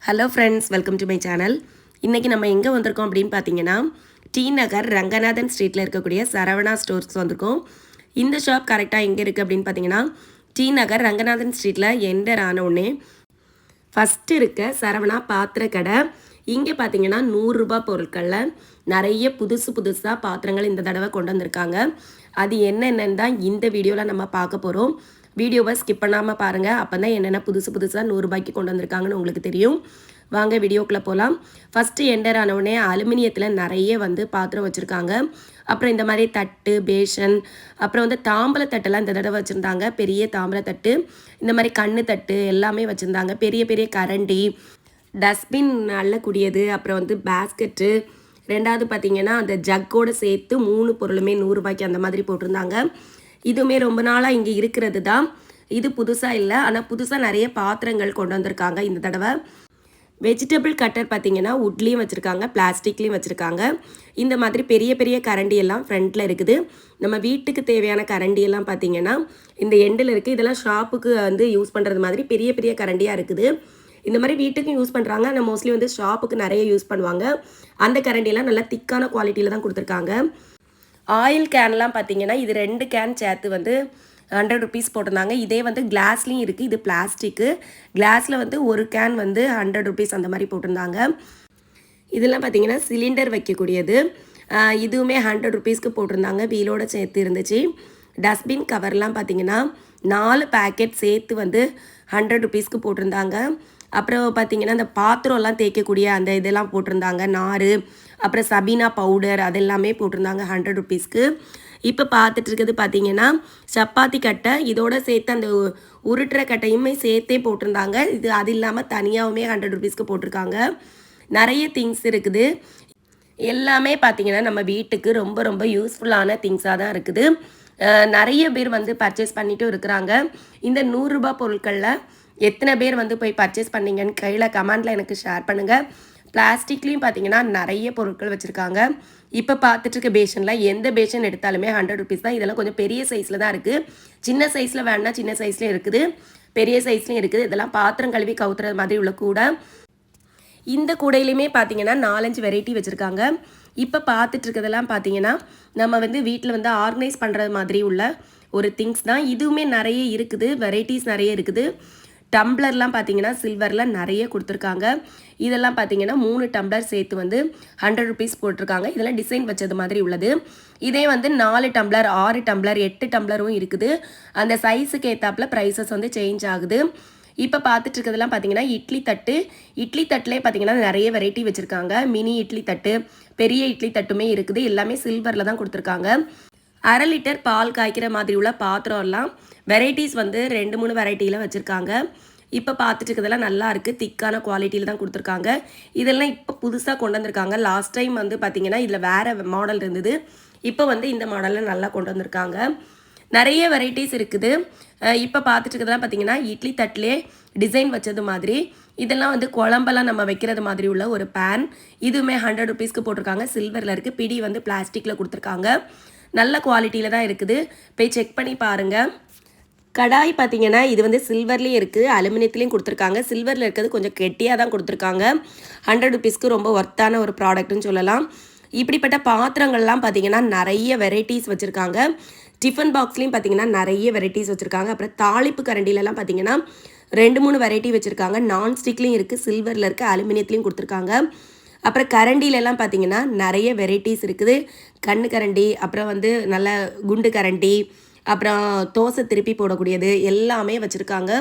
Hello friends, welcome to my channel. இன்றைக்கி நம்ம எங்கே வந்திருக்கோம் அப்படின்னு பார்த்தீங்கன்னா, டி நகர் ரங்கநாதன் ஸ்ட்ரீட்டில் இருக்கக்கூடிய சரவணா ஸ்டோர்ஸ் வந்திருக்கோம். இந்த ஷாப் கரெக்டாக எங்கே இருக்குது அப்படின்னு பார்த்தீங்கன்னா, டி நகர் ரங்கநாதன் ஸ்ட்ரீட்டில் என்டர் ஆனவுடனே ஃபஸ்ட்டு இருக்க சரவணா பாத்திர கடை. இங்கே பார்த்தீங்கன்னா 100 ரூபாய் பொருட்களில் நிறைய புதுசாக பாத்திரங்கள் இந்த தடவை கொண்டு வந்திருக்காங்க. அது என்னென்னு தான் இந்த வீடியோவில் நம்ம பார்க்க போகிறோம். வீடியோவை ஸ்கிப் பண்ணாமல் பாருங்கள். அப்போ தான் என்னென்ன புதுசாக 100 ரூபாய்க்கு கொண்டு வந்திருக்காங்கன்னு உங்களுக்கு தெரியும். வாங்க வீடியோக்குள்ளே போகலாம். ஃபஸ்ட்டு என்டர் ஆனவுடனே அலுமினியத்தில் நிறைய பாத்திரம் வச்சுருக்காங்க. அப்புறம் இந்த மாதிரி தட்டு, பேஷன், அப்புறம் தாம்பலத்தட்டெல்லாம் இந்த தடவை வச்சுருந்தாங்க. பெரிய தாம்பலத்தட்டு, இந்த மாதிரி கண்ணு தட்டு எல்லாமே வச்சுருந்தாங்க. பெரிய கரண்டி, டஸ்ட்பின் அள்ளக்கூடியது, அப்புறம் பேஸ்கெட்டு, ரெண்டாவது பார்த்திங்கன்னா அந்த ஜக்கோடு சேர்த்து 3 பொருளுமே 100 ரூபாய்க்கு அந்த மாதிரி போட்டிருந்தாங்க. இதுவுமே ரொம்ப நாளாக இங்கே இருக்கிறது தான். இது புதுசாக இல்லை, ஆனால் புதுசாக நிறைய பாத்திரங்கள் கொண்டு வந்திருக்காங்க இந்த தடவை. வெஜிடபிள் கட்டர் பார்த்திங்கன்னா வுட்லேயும் வச்சுருக்காங்க, பிளாஸ்டிக்லேயும் வச்சுருக்காங்க. இந்த மாதிரி பெரிய கரண்டியெல்லாம் ஃப்ரண்ட்டில் இருக்குது. நம்ம வீட்டுக்கு தேவையான கரண்டியெல்லாம் பார்த்திங்கன்னா இந்த எண்டில் இருக்குது. இதெல்லாம் ஷாப்புக்கு யூஸ் பண்ணுறது மாதிரி பெரிய கரண்டியாக இருக்குது. இந்த மாதிரி வீட்டுக்கும் யூஸ் பண்ணுறாங்க, ஆனால் மோஸ்ட்லி ஷாப்புக்கு நிறைய யூஸ் பண்ணுவாங்க. அந்த கரண்டியெல்லாம் நல்லா திக்கான குவாலிட்டியில் தான் கொடுத்துருக்காங்க. ஆயில் கேன்லாம் பார்த்தீங்கன்னா இது 2 கேன் சேர்த்து 100 ருபீஸ் போட்டிருந்தாங்க. இதே கிளாஸ்லேயும் இருக்குது. இது பிளாஸ்டிக்கு. கிளாஸில் ஒரு கேன் 100 ருபீஸ் அந்த மாதிரி போட்டிருந்தாங்க. இதெல்லாம் பார்த்தீங்கன்னா சிலிண்டர் வைக்கக்கூடியது. இதுவுமே 100 ருபீஸ்க்கு போட்டிருந்தாங்க, வீலோட சேர்த்து இருந்துச்சு. டஸ்ட்பின் கவர்லாம் பார்த்தீங்கன்னா 4 பேக்கெட் சேர்த்து 100 ருபீஸ்க்கு போட்டிருந்தாங்க. அப்புறம் பார்த்திங்கன்னா அந்த பாத்திரம்லாம் தேய்க்கக்கூடிய அந்த இதெல்லாம் போட்டிருந்தாங்க, நார், அப்புறம் சபீனா பவுடர், அதெல்லாமே போட்டிருந்தாங்க 100 ருபீஸ்க்கு. இப்போ பார்த்துட்டு இருக்கிறது பார்த்திங்கன்னா சப்பாத்தி கட்டை, இதோட சேர்த்து அந்த உருட்டுற கட்டையுமே சேர்த்தே போட்டிருந்தாங்க. அது இல்லாமல் தனியாகவுமே 100 ருபீஸ்க்கு போட்டிருக்காங்க. நிறைய திங்ஸ் இருக்குது. எல்லாமே பார்த்திங்கன்னா நம்ம வீட்டுக்கு ரொம்ப யூஸ்ஃபுல்லான திங்ஸாக தான் இருக்குது. நிறைய பேர் பர்ச்சேஸ் பண்ணிட்டும் இருக்கிறாங்க. இந்த 100 ரூபாய் பொருட்களில் எத்தனை பேர் போய் பர்ச்சேஸ் பண்ணிங்கன்னு கையில் கமெண்டில் எனக்கு ஷேர் பண்ணுங்கள். பிளாஸ்டிக்லேயும் பார்த்தீங்கன்னா நிறைய பொருட்கள் வச்சுருக்காங்க. இப்போ பார்த்துட்டு இருக்க பேஷனில் எந்த பேஷன் எடுத்தாலுமே 100 ருபீஸ் தான். இதெல்லாம் கொஞ்சம் பெரிய சைஸில் தான் இருக்குது. சின்ன சைஸில் வேணுன்னா சின்ன சைஸ்லேயும் இருக்குது, பெரிய சைஸ்லேயும் இருக்குது. இதெல்லாம் பாத்திரம் கழுவி கவுத்துறது மாதிரி உள்ள கூடை. இந்த கூடையிலையுமே பார்த்தீங்கன்னா 4-5 வெரைட்டி வச்சுருக்காங்க. இப்போ பார்த்துட்டு இருக்கிறதெல்லாம் பார்த்தீங்கன்னா நம்ம வீட்டில் ஆர்கனைஸ் பண்ணுறது மாதிரி உள்ள ஒரு திங்ஸ் தான். இதுவுமே நிறைய இருக்குது, வெரைட்டிஸ் நிறைய இருக்குது. டம்ளர்லாம் பார்த்தீங்கன்னா சில்வரில் நிறைய கொடுத்துருக்காங்க. இதெல்லாம் பார்த்தீங்கன்னா 3 டம்ளர் சேர்த்து 100 ருபீஸ் போட்டிருக்காங்க. இதெல்லாம் டிசைன் வச்சது மாதிரி உள்ளது. இதே 4 டம்ளர், 6 டம்ளர், 8 டம்ளரும் இருக்குது. அந்த சைஸுக்கு ஏற்றாப்பில் ப்ரைஸஸ் சேஞ்ச் ஆகுது. இப்போ பார்த்துட்டு இருக்கிறதுலாம் பார்த்தீங்கன்னா இட்லி தட்டு. இட்லி தட்டுலேயே பார்த்தீங்கன்னா நிறைய வெரைட்டி வச்சுருக்காங்க. மினி இட்லி தட்டு, பெரிய இட்லி தட்டுமே இருக்குது. எல்லாமே சில்வரில் தான் கொடுத்துருக்காங்க. 1/2 லிட்டர் பால் காய்க்கிற மாதிரி உள்ள பாத்திரம்லாம் வெரைட்டிஸ் 2-3 வெரைட்டியில் வச்சுருக்காங்க. இப்போ பார்த்துட்டு இருக்கிறதெல்லாம் நல்லா இருக்குது, திக்கான குவாலிட்டியில் தான் கொடுத்துருக்காங்க. இதெல்லாம் இப்போ புதுசாக கொண்டு வந்திருக்காங்க. லாஸ்ட் டைம் பார்த்தீங்கன்னா இதில் வேறு மாடல் இருந்தது. இப்போ இந்த மாடலில் நல்லா கொண்டு வந்திருக்காங்க. நிறைய வெரைட்டிஸ் இருக்குது. இப்போ பார்த்துட்டு இருக்கிறதெல்லாம் பார்த்தீங்கன்னா இட்லி தட்டிலே டிசைன் வச்சது மாதிரி. இதெல்லாம் குழம்பெல்லாம் நம்ம வைக்கிறது மாதிரி உள்ள ஒரு பேன். இதுவுமே 100 ருபீஸ்க்கு போட்டிருக்காங்க. சில்வரில் இருக்குது. பிடி பிளாஸ்டிக்கில் கொடுத்துருக்காங்க. நல்ல குவாலிட்டியில் தான் இருக்குது, போய் செக் பண்ணி பாருங்கள். கடாய் பார்த்தீங்கன்னா இது சில்வர்லேயும் இருக்குது, அலுமினியத்துலேயும் கொடுத்துருக்காங்க. சில்வரில் இருக்கிறது கொஞ்சம் கெட்டியாக தான் கொடுத்துருக்காங்க. 100 ருபீஸ்க்கு ரொம்ப ஒர்த்தான ஒரு ப்ராடக்ட்னு சொல்லலாம். இப்படிப்பட்ட பாத்திரங்கள்லாம் பார்த்தீங்கன்னா நிறைய வெரைட்டிஸ் வச்சுருக்காங்க. டிஃபன் பாக்ஸ்லேயும் பார்த்தீங்கன்னா நிறைய வெரைட்டிஸ் வச்சுருக்காங்க. அப்புறம் தாளிப்பு கரண்டிலலாம் பார்த்தீங்கன்னா 2-3 வெரைட்டி வச்சுருக்காங்க. நான்ஸ்டிக்லேயும் இருக்குது, சில்வரில் இருக்குது, அலுமினியத்துலேயும் கொடுத்துருக்காங்க. அப்புறம் கரண்டிலெல்லாம் பார்த்தீங்கன்னா நிறைய வெரைட்டிஸ் இருக்குது. கண்ணு கரண்டி, அப்புறம் நல்ல குண்டு கரண்டி, அப்புறம் தோசை திருப்பி போடக்கூடியது எல்லாமே வச்சுருக்காங்க.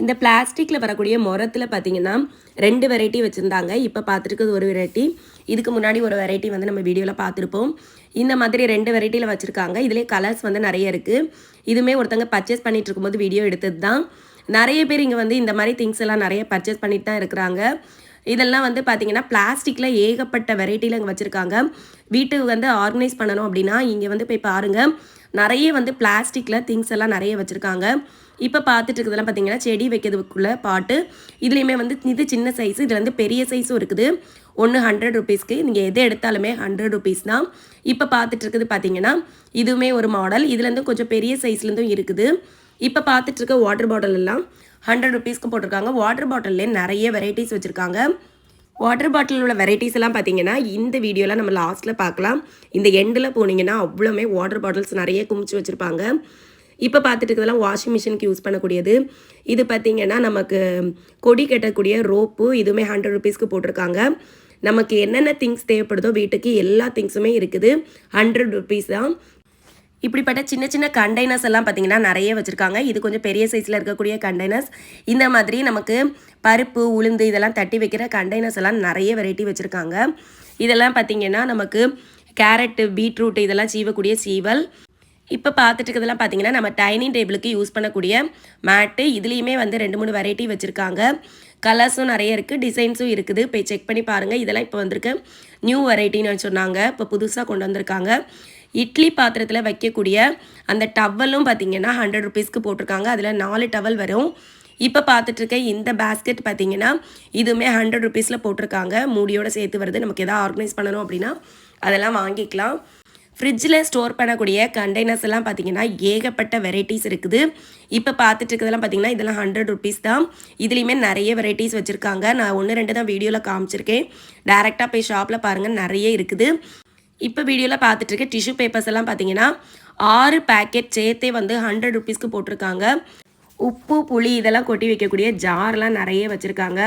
இந்த பிளாஸ்டிக்கில் வரக்கூடிய முரத்தில் பார்த்தீங்கன்னா 2 வெரைட்டி வச்சுருந்தாங்க. இப்போ பார்த்துருக்குது ஒரு வெரைட்டி. இதுக்கு முன்னாடி ஒரு வெரைட்டி வந்து நம்ம வீடியோவில் பார்த்துருப்போம். இந்த மாதிரி 2 வெரைட்டியில் வச்சுருக்காங்க. இதிலே கலர்ஸ் வந்து நிறைய இருக்குது. இதுவுமே ஒருத்தங்க பர்ச்சேஸ் பண்ணிகிட்டு இருக்கும்போது வீடியோ எடுத்தது தான். நிறைய பேர் இங்கே வந்து இந்த மாதிரி திங்ஸ் எல்லாம் நிறைய பர்ச்சேஸ் பண்ணிட்டு தான் இருக்கிறாங்க. இதெல்லாம் வந்து பார்த்தீங்கன்னா பிளாஸ்டிக்கில் ஏகப்பட்ட வெரைட்டியில் இங்கே வச்சுருக்காங்க. வீட்டுக்கு வந்து ஆர்கனைஸ் பண்ணணும் அப்படின்னா இங்கே வந்து போய் பாருங்கள். நிறைய வந்து பிளாஸ்டிக்கில் திங்ஸ் எல்லாம் நிறைய வச்சுருக்காங்க. இப்போ பார்த்துட்டு இருக்கிறதெல்லாம் பார்த்தீங்கன்னா செடி வைக்கிறதுக்குள்ள பாட்டு. இதுலேயுமே வந்து இது சின்ன சைஸு, இதில் வந்து பெரிய சைஸும் இருக்குது. ஒன்று 100 ருபீஸ்க்கு. நீங்கள் எது எடுத்தாலுமே 100 ருபீஸ் தான். இப்போ பார்த்துட்டு இருக்குது பார்த்தீங்கன்னா இதுவுமே ஒரு மாடல். இதுலேருந்து கொஞ்சம் பெரிய சைஸ்லேருந்தும் இருக்குது. இப்போ பார்த்துட்டு இருக்க வாட்டர் பாட்டில் எல்லாம் 100 ருபீஸ்க்கு போட்டிருக்காங்க. வாட்டர் பாட்டில்லே நிறைய வெரைட்டிஸ் வச்சுருக்காங்க. வாட்டர் பாட்டில் உள்ள வெரைட்டிஸ் எல்லாம் பார்த்தீங்கன்னா இந்த வீடியோவில் நம்ம லாஸ்ட்டில் பார்க்கலாம். இந்த எண்டில் போனீங்கன்னா அவ்வளோமே வாட்டர் பாட்டில்ஸ் நிறைய குமிச்சு வச்சுருப்பாங்க. இப்போ பார்த்துட்டு இருக்கிறதெல்லாம் வாஷிங் மிஷினுக்கு யூஸ் பண்ணக்கூடியது. இது பார்த்திங்கன்னா நமக்கு கொடி கட்டக்கூடிய ரோப்பு. இதுவுமே 100 ருபீஸ்க்கு போட்டிருக்காங்க. நமக்கு என்னென்ன திங்ஸ் தேவைப்படுதோ வீட்டுக்கு எல்லா திங்ஸுமே இருக்குது. 100 ருபீஸ் தான். இப்படிப்பட்ட சின்ன சின்ன கண்டெய்னர்ஸ் எல்லாம் பார்த்திங்கன்னா நிறைய வச்சுருக்காங்க. இது கொஞ்சம் பெரிய சைஸில் இருக்கக்கூடிய கண்டெய்னர்ஸ். இந்த மாதிரி நமக்கு பருப்பு உளுந்து இதெல்லாம் தட்டி வைக்கிற கண்டெய்னர்ஸ் எல்லாம் நிறைய வெரைட்டி வச்சுருக்காங்க. இதெல்லாம் பார்த்திங்கன்னா நமக்கு கேரட்டு பீட்ரூட் இதெல்லாம் சீவக்கூடிய சீவல். இப்போ பார்த்துட்டு இருக்கிறதெல்லாம் பார்த்தீங்கன்னா நம்ம டைனிங் டேபிளுக்கு யூஸ் பண்ணக்கூடிய மேட்டு. இதுலேயுமே வந்து 2-3 வெரைட்டி வச்சுருக்காங்க. கலர்ஸும் நிறைய இருக்குது, டிசைன்ஸும் இருக்குது. போய் செக் பண்ணி பாருங்கள். இதெல்லாம் இப்போ வந்திருக்கு நியூ வெரைட்டின்னு சொன்னாங்க. இப்போ புதுசாக கொண்டு வந்திருக்காங்க. இட்லி பாத்திரத்தில் வைக்கக்கூடிய அந்த டவலும் பார்த்தீங்கன்னா 100 ருபீஸ்க்கு போட்டிருக்காங்க. அதில் 4 டவல் வரும். இப்போ பார்த்துட்ருக்க இந்த பேஸ்கெட் பார்த்தீங்கன்னா இதுவுமே 100 ருபீஸில் போட்டிருக்காங்க. மூடியோடு சேர்த்து வருது. நமக்கு எதாவது ஆர்கனைஸ் பண்ணணும் அப்படின்னா அதெல்லாம் வாங்கிக்கலாம். ஃப்ரிட்ஜில் ஸ்டோர் பண்ணக்கூடிய கண்டெய்னர்ஸ் எல்லாம் பார்த்தீங்கன்னா ஏகப்பட்ட வெரைட்டிஸ் இருக்குது. இப்போ பார்த்துட்டு இருக்கிறதெல்லாம் பார்த்தீங்கன்னா இதெல்லாம் 100 ருபீஸ் தான். இதுலேயுமே நிறைய வெரைட்டிஸ் வச்சுருக்காங்க. நான் 1-2 தான் வீடியோவில் காமிச்சிருக்கேன். டேரெக்டாக போய் ஷாப்பில் பாருங்கள், நிறைய இருக்குது. இப்போ வீடியோவில் பார்த்துட்ருக்க டிஷ்யூ பேப்பர்ஸ் எல்லாம் பார்த்தீங்கன்னா 6 பேக்கெட் சேர்த்தே வந்து 100 ருபீஸ்க்கு போட்டிருக்காங்க. உப்பு புளி இதெல்லாம் கொட்டி வைக்கக்கூடிய ஜார்லாம் நிறைய வச்சுருக்காங்க.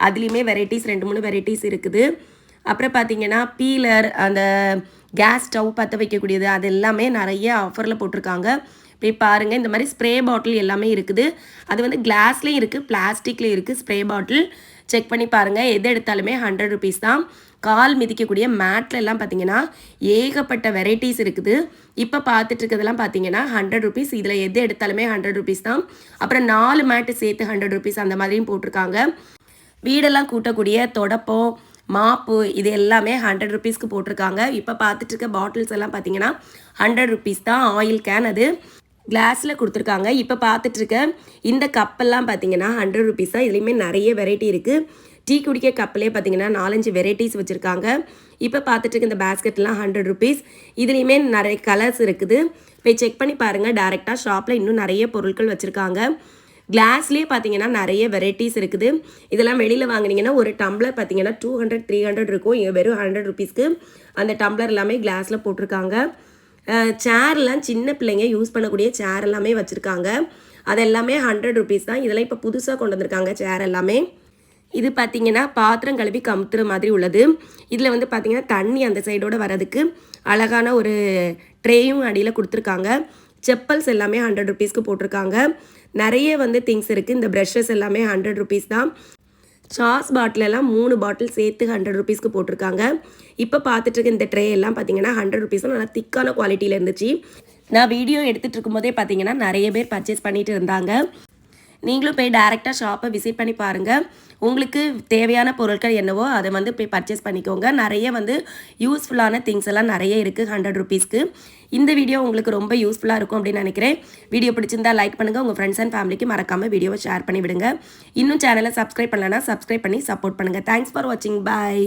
அதுலேயுமே வெரைட்டிஸ் 2-3 வெரைட்டிஸ் இருக்குது. அப்புறம் பார்த்தீங்கன்னா பீலர், அந்த கேஸ் ஸ்டவ் பற்ற வைக்கக்கூடியது, அது எல்லாமே நிறைய ஆஃபரில் போட்டிருக்காங்க. போய் பாருங்கள். இந்த மாதிரி ஸ்ப்ரே பாட்டில் எல்லாமே இருக்குது. அது வந்து கிளாஸ்லேயும் இருக்குது, பிளாஸ்டிக்லேயும் இருக்குது ஸ்ப்ரே பாட்டில். செக் பண்ணி பாருங்கள். எது எடுத்தாலுமே 100 ருபீஸ் தான். கால் மிதிக்கக்கூடிய மேட்டில் எல்லாம் பார்த்தீங்கன்னா ஏகப்பட்ட வெரைட்டிஸ் இருக்குது. இப்போ பார்த்துட்டு இருக்கிறதெல்லாம் பார்த்தீங்கன்னா 100 ருபீஸ். இதில் எது எடுத்தாலுமே 100 ருபீஸ் தான். அப்புறம் 4 மேட்டு சேர்த்து 100 ருபீஸ் அந்த மாதிரியும் போட்டிருக்காங்க. வீடெல்லாம் கூட்டக்கூடிய தொடப்பம், மாப்பு இது எல்லாமே 100 ருபீஸ்க்கு போட்டிருக்காங்க. இப்போ பார்த்துட்டு இருக்க பாட்டில்ஸ் எல்லாம் பார்த்தீங்கன்னா 100 ருபீஸ் தான். ஆயில் கேன் அது கிளாஸில் கொடுத்துருக்காங்க. இப்போ பார்த்துட்ருக்க இந்த கப்பெல்லாம் பார்த்தீங்கன்னா 100 ருபீஸ் தான். இதுலேயுமே நிறைய வெரைட்டி இருக்குது. டீ குடிக்க கப்பிலே பார்த்தீங்கன்னா 4-5 வெரைட்டிஸ் வச்சுருக்காங்க. இப்போ பார்த்துட்டு இந்த பேஸ்கெட்லாம் 100 ருபீஸ். இதுலேயுமே நிறைய கலர்ஸ் இருக்குது. போய் செக் பண்ணி பாருங்கள். டேரெக்டாக ஷாப்பில் இன்னும் நிறைய பொருட்கள் வச்சுருக்காங்க. கிளாஸ்லேயே பார்த்தீங்கன்னா நிறைய வெரைட்டிஸ் இருக்குது. இதெல்லாம் வெளியில் வாங்கினீங்கன்னா ஒரு டம்ளர் பார்த்தீங்கன்னா 200-300 இருக்கும். இங்கே வெறும் 100 ருபீஸ்க்கு அந்த டம்ளர் எல்லாமே கிளாஸில் போட்டிருக்காங்க. சேர்லாம் சின்ன பிள்ளைங்க யூஸ் பண்ணக்கூடிய சேர் எல்லாமே வச்சுருக்காங்க. அது எல்லாமே 100 ருபீஸ் தான். இதெல்லாம் இப்போ புதுசாக கொண்டு வந்திருக்காங்க சேர் எல்லாமே. இது பார்த்தீங்கன்னா பாத்திரம் கழுவி கமுத்துற மாதிரி உள்ளது. இதில் வந்து பார்த்தீங்கன்னா தண்ணி அந்த சைடோடு வரதுக்கு அழகான ஒரு ட்ரேயும் அடியில் கொடுத்துருக்காங்க. செப்பல்ஸ் எல்லாமே 100 ருபீஸ்க்கு போட்டிருக்காங்க. நிறைய வந்து திங்ஸ் இருக்குது. இந்த ப்ரஷஸ் எல்லாமே 100 ருபீஸ் தான். சாஸ் பாட்டில் எல்லாம் 3 பாட்டில் சேர்த்து 100 ருபீஸ்க்கு போட்டிருக்காங்க. இப்போ பார்த்துட்டு இருக்க இந்த ட்ரே எல்லாம் பார்த்தீங்கன்னா 100 ருபீஸ் தான். நல்லா திக்கான குவாலிட்டியில் இருந்துச்சு. நான் வீடியோ எடுத்துகிட்டு இருக்கும்போதே பார்த்தீங்கன்னா நிறைய பேர் பர்ச்சேஸ் பண்ணிட்டு இருந்தாங்க. நீங்களும் போய் டேரெக்டாக ஷாப்பை விசிட் பண்ணி பாருங்கள். உங்களுக்கு தேவையான பொருட்கள் என்னவோ அதை வந்து போய் பர்ச்சேஸ் பண்ணிக்கோங்க. நிறைய வந்து யூஸ்ஃபுல்லான திங்ஸ் எல்லாம் நிறைய இருக்குது 100 ருபீஸ்க்கு. இந்த வீடியோ உங்களுக்கு ரொம்ப யூஸ்ஃபுல்லாக இருக்கும் அப்படின்னு நினைக்கிறேன். வீடியோ பிடிச்சிருந்தா லைக் பண்ணுங்கள். உங்கள் ஃப்ரெண்ட்ஸ் அண்ட் ஃபேமிலிக்கு மறக்காமல் வீடியோவை ஷேர் பண்ணி விடுங்க. இன்னும் சேனலை சப்ஸ்கிரைப் பண்ணலன்னா சப்ஸ்கிரைப் பண்ணி சப்போர்ட் பண்ணுங்கள். தேங்க்ஸ் ஃபார் வாட்சிங். பாய்.